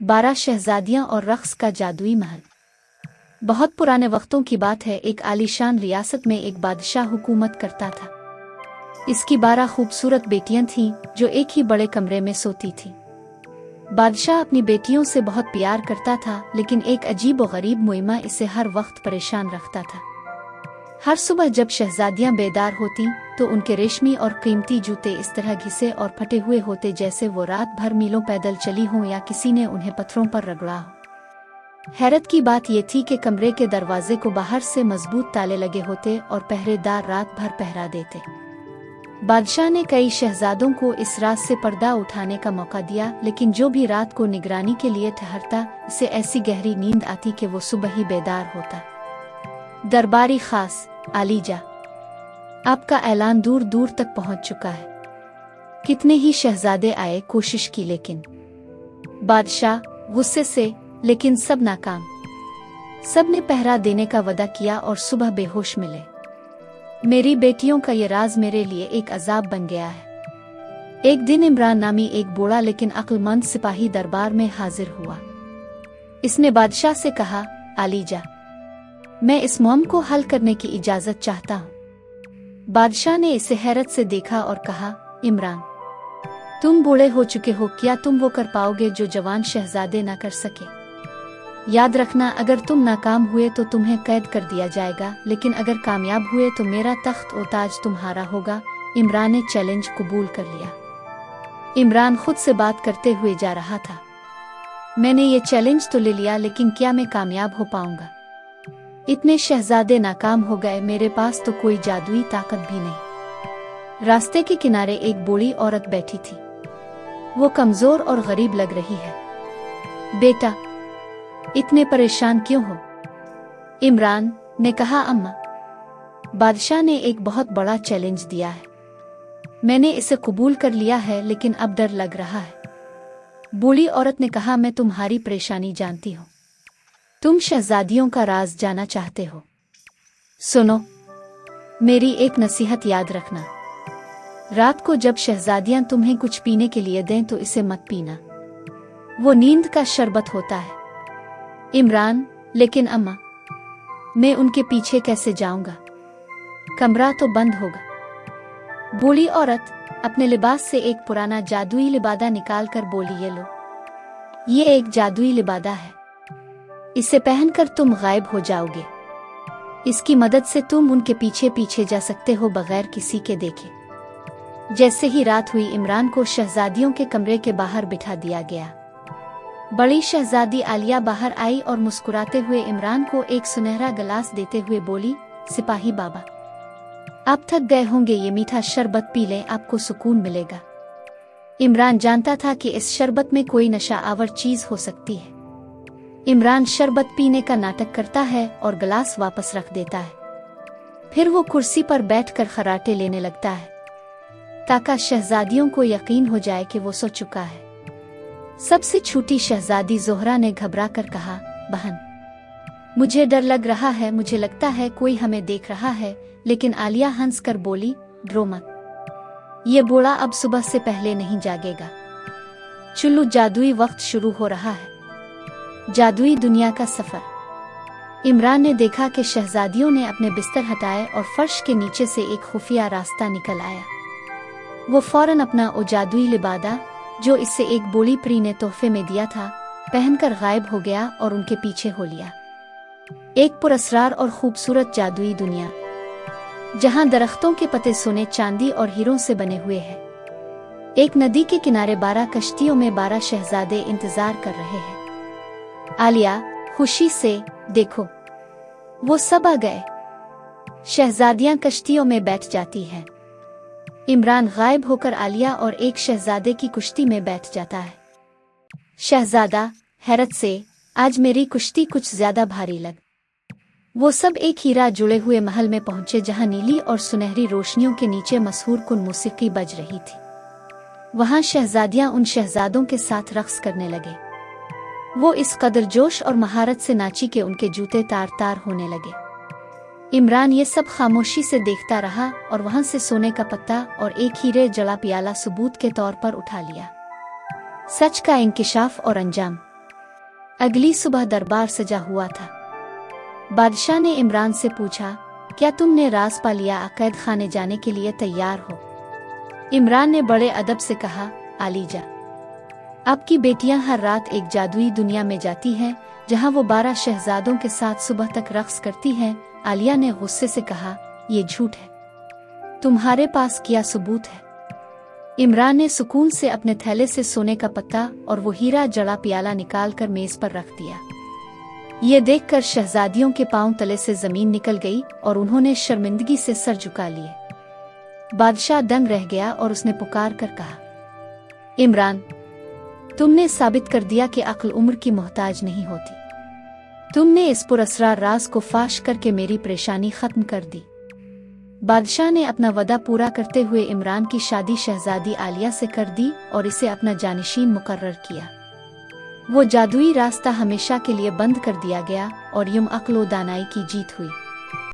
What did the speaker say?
12 शहजादियां और रक्स का जादुई महल। बहुत पुराने वक्तों की बात है। एक आलीशान रियासत में एक बादशाह हुकूमत करता था। इसकी 12 खूबसूरत बेटियां थीं जो एक ही बड़े कमरे में सोती थीं। बादशाह अपनी बेटियों से बहुत प्यार करता था, लेकिन एक अजीब व गरीब मुइम्मा इसे हर वक्त परेशान रखता था। हर सुबह जब शहजादियां बेदार होती तो उनके रेशमी और कीमती जूते इस तरह घिसे और फटे हुए होते जैसे वो रात भर मीलों पैदल चली हों या किसी ने उन्हें पत्थरों पर रगड़ा हो। हैरत की बात ये थी कि कमरे के दरवाजे को बाहर से मजबूत ताले लगे होते और पहरेदार रात भर पहरा देते। बादशाह ने कई शहजादों को इस रात से पर्दा उठाने का मौका दिया, लेकिन जो भी रात को निगरानी के लिए ठहरता उसे ऐसी गहरी नींद आती कि वो सुबह ही बेदार होता। दरबारी खास आलीजा, आपका ऐलान दूर दूर तक पहुंच चुका है। कितने ही शहजादे आए, कोशिश की, लेकिन बादशाह गुस्से से, लेकिन सब नाकाम। सब ने पहरा देने का वादा किया और सुबह बेहोश मिले। मेरी बेटियों का ये राज मेरे लिए एक अजाब बन गया है। एक दिन इमरान नामी एक बूढ़ा लेकिन अक्लमंद सिपाही दरबार में हाजिर हुआ। इसने बादशाह से कहा, आलीजा, मैं इस मामले को हल करने की इजाजत चाहता हूँ। बादशाह ने इसे हैरत से देखा और कहा, इमरान, तुम बूढ़े हो चुके हो, क्या तुम वो कर पाओगे जो जवान शहजादे न कर सके? याद रखना, अगर तुम नाकाम हुए तो तुम्हें कैद कर दिया जाएगा, लेकिन अगर कामयाब हुए तो मेरा तख्त और ताज तुम्हारा होगा। इमरान ने चैलेंज कबूल कर लिया। इमरान खुद से बात करते हुए जा रहा था, मैंने ये चैलेंज तो ले लिया, लेकिन क्या मैं कामयाब हो पाऊंगा? इतने शहजादे नाकाम हो गए, मेरे पास तो कोई जादुई ताकत भी नहीं। रास्ते के किनारे एक बूढ़ी औरत बैठी थी। वो कमजोर और गरीब लग रही है। बेटा, इतने परेशान क्यों हो? इमरान ने कहा, अम्मा, बादशाह ने एक बहुत बड़ा चैलेंज दिया है। मैंने इसे कबूल कर लिया है, लेकिन अब डर लग रहा है। बूढ़ी औरत ने कहा, मैं तुम्हारी परेशानी जानती हूँ। तुम शहजादियों का राज जाना चाहते हो। सुनो, मेरी एक नसीहत याद रखना। रात को जब शहजादियां तुम्हें कुछ पीने के लिए दें तो इसे मत पीना, वो नींद का शरबत होता है। इमरान, लेकिन अम्मा, मैं उनके पीछे कैसे जाऊंगा? कमरा तो बंद होगा। बूढ़ी औरत अपने लिबास से एक पुराना जादुई लिबादा निकाल कर बोली, ये लो, ये एक जादुई लिबादा है। इसे पहनकर तुम गायब हो जाओगे। इसकी मदद से तुम उनके पीछे पीछे जा सकते हो बगैर किसी के देखे। जैसे ही रात हुई, इमरान को शहजादियों के कमरे के बाहर बिठा दिया गया। बड़ी शहजादी आलिया बाहर आई और मुस्कुराते हुए इमरान को एक सुनहरा गिलास देते हुए बोली, सिपाही बाबा, आप थक गए होंगे, ये मीठा शरबत पी लें, आपको सुकून मिलेगा। इमरान जानता था कि इस शरबत में कोई नशा आवर चीज हो सकती है। इमरान शरबत पीने का नाटक करता है और गिलास वापस रख देता है। फिर वो कुर्सी पर बैठकर खर्राटे लेने लगता है ताकि शहजादियों को यकीन हो जाए कि वो सो चुका है। सबसे छोटी शहजादी जोहरा ने घबरा कर कहा, बहन, मुझे डर लग रहा है, मुझे लगता है कोई हमें देख रहा है। लेकिन आलिया हंस कर बोली, डरो मत, ये बूढ़ा अब सुबह से पहले नहीं जागेगा। चलो, जादुई वक्त शुरू हो रहा है, जादुई दुनिया का सफर। इमरान ने देखा कि शहजादियों ने अपने बिस्तर हटाए और फर्श के नीचे से एक खुफिया रास्ता निकल आया। वो फौरन अपना ओ जादुई लिबादा, जो इससे एक बूढ़ी परी ने तोहफे में दिया था, पहनकर गायब हो गया और उनके पीछे हो लिया। एक पुरस्कार और खूबसूरत जादुई दुनिया, जहां दरख्तों के पत्ते सोने, चांदी और हीरों से बने हुए हैं। एक नदी के किनारे 12 कश्तियों में 12 शहजादे इंतजार कर रहे हैं। आलिया खुशी से, देखो, वो सब आ गए। शहजादियां कश्तियों में बैठ जाती हैं। इमरान गायब होकर आलिया और एक शहजादे की कुश्ती में बैठ जाता है। शहजादा हैरत से, आज मेरी कुश्ती कुछ ज्यादा भारी लग। वो सब एक हीरा जुड़े हुए महल में पहुंचे, जहां नीली और सुनहरी रोशनियों के नीचे मशहूर कुन मौसीकी बज रही थी। वहां शहजादियां उन शहजादों के साथ रक्स करने लगे। वो इस कदर जोश और महारत से नाची कि उनके जूते तार तार होने लगे। इमरान ये सब खामोशी से देखता रहा और वहां से सोने का पत्ता और एक हीरे जड़ा प्याला सबूत के तौर पर उठा लिया। सच का इंकिशाफ और अंजाम। अगली सुबह दरबार सजा हुआ था। बादशाह ने इमरान से पूछा, क्या तुमने राज पा लिया, कैद खाने जाने के लिए तैयार हो? इमरान ने बड़े अदब से कहा, आलीजा, आपकी बेटियां हर रात एक जादुई दुनिया में जाती हैं जहां वो 12 शहजादों के साथ सुबह तक रक्स करती हैं। आलिया ने गुस्से से कहा, ये झूठ है, तुम्हारे पास क्या सबूत है? इमरान ने सुकून से अपने थैले से सोने का पत्ता और वो हीरा जड़ा प्याला निकाल कर मेज पर रख दिया। ये देखकर शहजादियों के पांव तले से जमीन निकल गई और उन्होंने शर्मिंदगी से सर झुका लिए। बादशाह दंग रह गया और उसने पुकार कर कहा, इमरान, तुमने साबित कर दिया कि अक्ल उम्र की मोहताज नहीं होती। तुमने इस पुरअसरार राज को फाश करके मेरी परेशानी खत्म कर दी। बादशाह ने अपना वदा पूरा करते हुए इमरान की शादी शहजादी आलिया से कर दी और इसे अपना जानिशीन मुकर्रर किया। वो जादुई रास्ता हमेशा के लिए बंद कर दिया गया और यूं अक्ल व दानाई की जीत हुई।